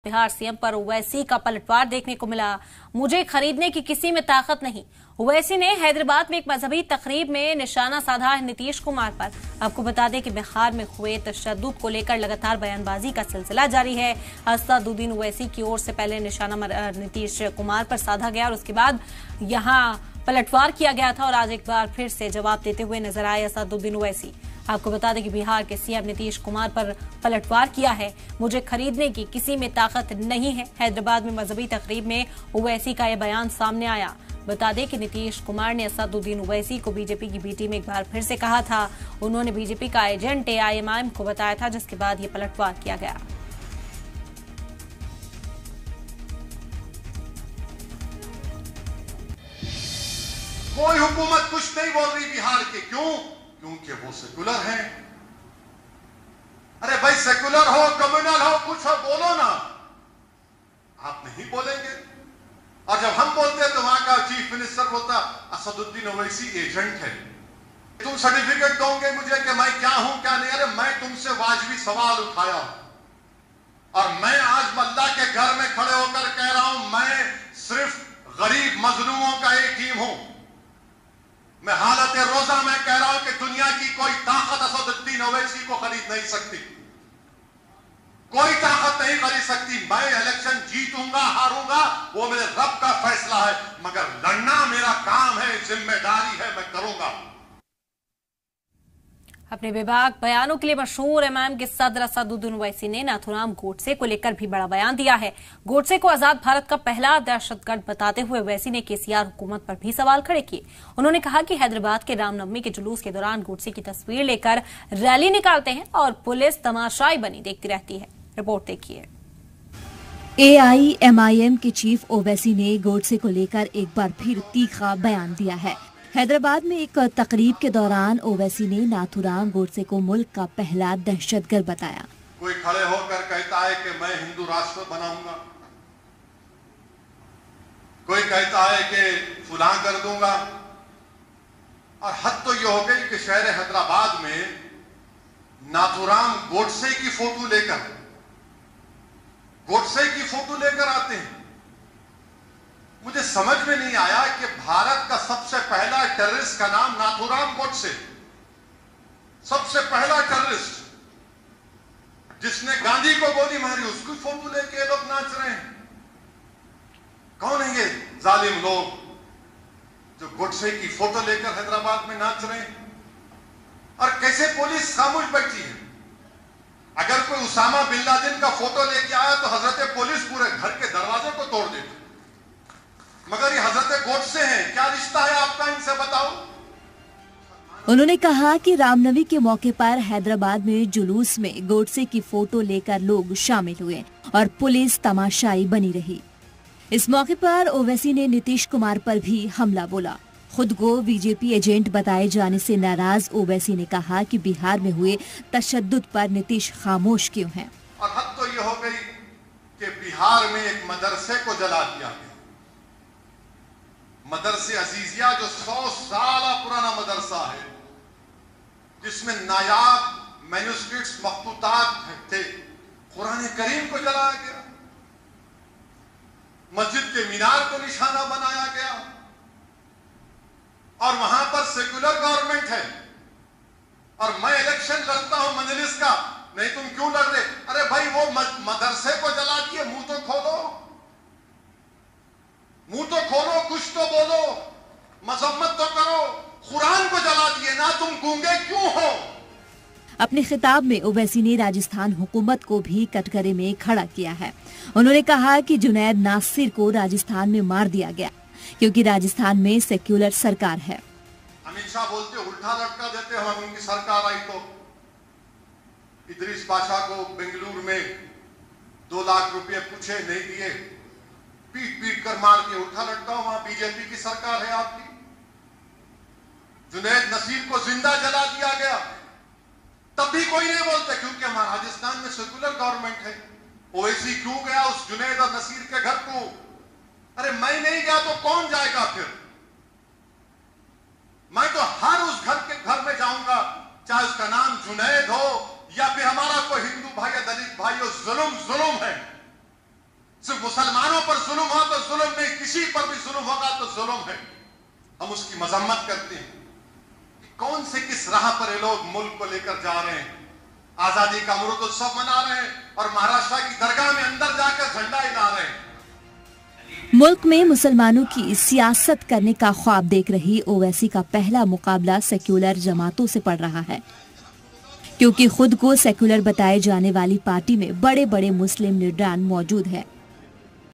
Bihar CM पर ओवैसी का पलटवार देखने को मिला। मुझे खरीदने की किसी में ताकत नहीं। ओवैसी ने हैदराबाद में एक मजहबी तकरीब में निशाना साधा है नीतीश कुमार पर। आपको बता दें कि बिहार में हुए तशद्दुद को लेकर लगातार बयानबाजी का सिलसिला जारी है। असदुद्दीन ओवैसी की ओर से पहले निशाना नीतीश कुमार पर साधा गया और उसके बाद यहां पलटवार किया गया था और आज एक बार फिर से जवाब देते हुए नजर आए असदुद्दीन ओवैसी। आपको बता दें कि बिहार के सीएम नीतीश कुमार पर पलटवार किया है। मुझे खरीदने की किसी में ताकत नहीं है। हैदराबाद में मजहबी तकरीब में ओवैसी का यह बयान सामने आया। बता दें कि नीतीश कुमार ने असदुद्दीन ओवैसी को बीजेपी की बी टीम एक बार फिर से कहा था। उन्होंने बीजेपी का एजेंट एआईएमआईएम को बताया था, जिसके बाद ये पलटवार किया गया। कोई हुकूमत कुछ नहीं बोल रही बिहार के। क्यों? क्योंकि वो सेकुलर हैं। अरे भाई सेकुलर हो, कम्युनल हो, कुछ हो, बोलो ना। आप नहीं बोलेंगे। और जब हम बोलते हैं तो वहां का चीफ मिनिस्टर बोलता असदुद्दीन ओवैसी एजेंट है। तुम सर्टिफिकेट दोगे मुझे कि मैं क्या हूं क्या नहीं। अरे मैं तुमसे वाजिबी सवाल उठाया और मैं आज मल्ला के घर में खड़े होकर कह रहा हूं मैं सिर्फ गरीब मजलूमों का एक टीम हूं। मैं हालत रोजा में कह रहा हूं कि दुनिया की कोई ताकत असदुद्दीन ओवैसी को खरीद नहीं सकती। कोई ताकत नहीं खरीद सकती। मैं इलेक्शन जीतूंगा हारूंगा वो मेरे रब का फैसला है, मगर लड़ना मेरा काम है, जिम्मेदारी है, मैं करूंगा। अपने विभाग बयानों के लिए मशहूर एमआईएम के सदर असदुद्दीन ओवैसी ने नाथूराम गोडसे को लेकर भी बड़ा बयान दिया है। गोडसे को आजाद भारत का पहला दहशतगर्द बताते हुए ओवैसी ने केसीआर हुकूमत पर भी सवाल खड़े किए। उन्होंने कहा कि हैदराबाद के रामनवमी के जुलूस के दौरान गोडसे की तस्वीर लेकर रैली निकालते हैं और पुलिस तमाशाई बनी देखती रहती है। रिपोर्ट देखिए। एआईएमआईएम के चीफ ओवैसी ने गोडसे को लेकर एक बार फिर तीखा बयान दिया है। हैदराबाद में एक तकरीब के दौरान ओवैसी ने नाथूराम गोडसे को मुल्क का पहला दहशतगर्द बताया। कोई खड़े होकर कहता है कि मैं हिंदू राष्ट्र बनाऊंगा, कोई कहता है कि फुला कर दूंगा। और हद तो ये हो गई कि शहर हैदराबाद में नाथूराम गोडसे की फोटो लेकर आते हैं। मुझे समझ में नहीं आया कि भारत का सबसे पहला टेररिस्ट का नाम नाथूराम गोडसे, सबसे पहला टेररिस्ट जिसने गांधी को गोली मारी, उसकी फोटो लेके लोग नाच रहे हैं। कौन है ये जालिम लोग जो गोडसे की फोटो लेकर हैदराबाद में नाच रहे हैं? और कैसे पुलिस खामोश बैठी है? अगर कोई उसामा बिन लादेन का फोटो लेके आया तो हजरत पुलिस पूरे घर के दरवाजे को तोड़ देती, मगर ये हजरत गोडसे हैं। क्या रिश्ता है आपका इनसे, बताओ। उन्होंने कहा कि रामनवमी के मौके पर हैदराबाद में जुलूस में गोडसे की फोटो लेकर लोग शामिल हुए और पुलिस तमाशाई बनी रही। इस मौके पर ओवैसी ने नीतीश कुमार पर भी हमला बोला। खुद को बीजेपी एजेंट बताए जाने से नाराज ओवैसी ने कहा कि बिहार में हुए तशद्दुद पर नीतीश खामोश क्यों हैं। और हद तो ये हो गई कि बिहार में एक मदरसे को जला दिया गया। मदरसे अजीजिया जो 100 साल पुराना मदरसा है, जिसमें नायाब मैन्युस्क्रिप्ट्स मखतूतात थे, कुरान करीम को जलाया गया। मस्जिद के मीनार को निशाना बनाया गया। और वहां पर सेकुलर गवर्नमेंट है और मैं इलेक्शन लड़ता हूं मजलिस का। नहीं तुम क्यों लड़ रहे? अरे भाई वो मदरसे को जला दिए, मुंह तो खोलो, कुछ तो बोलो, मजम्मत तो करो। कुरान को जला दिए ना, तुम गूंगे क्यों हो? अपने खिताब में ओवैसी ने राजस्थान हुकूमत को भी कटघरे में खड़ा किया है। उन्होंने कहा कि जुनैद नासिर को राजस्थान में मार दिया गया क्योंकि राजस्थान में सेक्युलर सरकार है। अमित शाह बोलते उल्टा लटका देते हो, हम उनकी सरकार आई तो इदरीस पाशा को बेंगलुरु में 2 लाख रुपए पूछे, नहीं दिए, पीट कर मार के उल्टा लटका। वहां बीजेपी की सरकार है आपकी। जुनैद नसीर को जिंदा जला दिया गया, तब भी कोई नहीं बोलता क्योंकि हमारा राजस्थान में सेकुलर गवर्नमेंट है। ओवैसी क्यों गया उस जुनैद और नसीर के घर को? अरे मैं नहीं गया तो कौन जाएगा फिर? मैं तो हर उस घर में जाऊंगा, चाहे उसका नाम जुनैद हो या फिर हमारा कोई हिंदू भाई या दलित भाई हो। जुल्म है। सिर्फ मुसलमानों पर जुल्म हो तो जुल्म नहीं, किसी पर भी जुल्म होगा तो जुल्म है। हम उसकी मजम्मत करते हैं कि कौन से किस राह पर ये लोग मुल्क को लेकर जा रहे हैं। आजादी का अमृत उत्सव मना रहे हैं और महाराष्ट्र की दरगाह में अंदर जाकर झंडा हिला रहे हैं। मुल्क में मुसलमानों की सियासत करने का ख्वाब देख रही ओवैसी का पहला मुकाबला सेक्युलर जमातों से पड़ रहा है, क्योंकि खुद को सेक्युलर बताए जाने वाली पार्टी में बड़े बड़े मुस्लिम लीडरान मौजूद है।